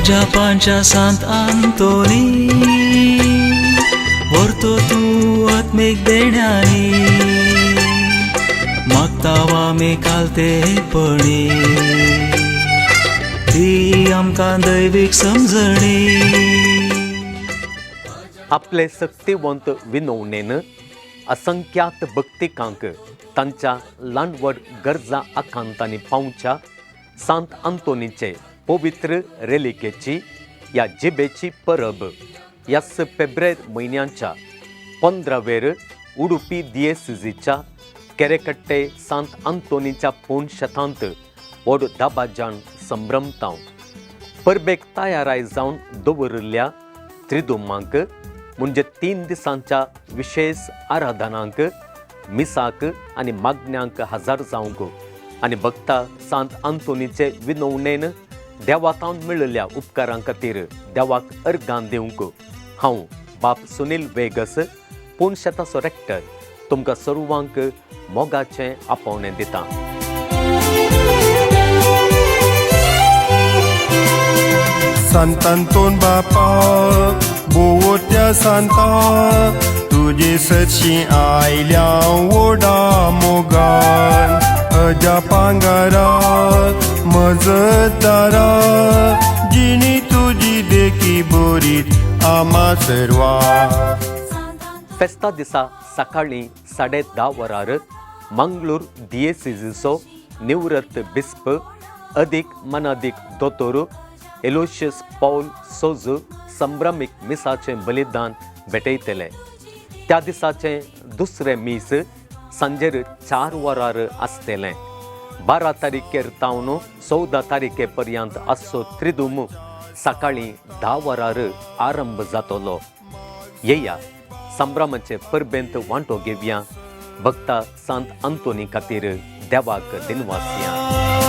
जपानच्या सांत आंतोनी व्हरतो तूं आत्मीक देण्यानी मागताव आमी कालतेपणी ती आमकां दैवीक समजणी आपले सक्तिवंत विनवणेन असंख्यात भक्तिकांक तांच्या ल्हानवड गरजा आकांतांनी पावच्या सांत आंतोनीचे पवित्र रेलिकेची ह्या जिबेची परब ह्या फेब्रेर म्हयन्याच्या 15वेर उडुपी दिएसिजीच्या केरेकट्टे सांत आंतोनीच्या पोंशतांत व्हड दाबाज्यान संभ्रमताव परबेक तयाराय जावन दवरिल्ल्या त्रिदुमांक म्हणजे 3 दिसांच्या विशेष आराधनांक मिसाक आनी मागण्यांक हजर जावंक आनी भक्ता सांत आंतोनीचे विनवणेन देवातावन मेळिल्ल्या उपकारां खातीर देवाक अर्गां दिवंक हांव बाप सुनील वेगस पोंशेताचो रेक्टर तुमकां सर्वांक मोगाचें आपोवणें दिता. Sant Anton बापा बोवोट्या सांता तुजे सदशी आयल्या ओडा मोगान अजा पांगारा मजतदारा जिणी तुजी देखी बोरीत आमा सर्वा. फेस्ता दिसा सकाळीं 10:30 वरार मंगळूर दिएसिजीचो निवृत्त बिस्प अदीक मनादीक दोतोर एलोशियस पौल सोज संभ्रमीक मिसाचें बलिदान भेटयतले. त्या दिसाचें दुसरें मीस सांजेर 4 वरार आसतलें. 12 तारीखेर तावन 14 तारीखे पर्यंत आसचो त्रिदूम सकाळीं 10 वरार आरंभ जातलो. येया संभ्रमाचे परबेंत वांटो घेवया. भक्ता सांत आंतोनी खातीर देवाक दिनवासिया.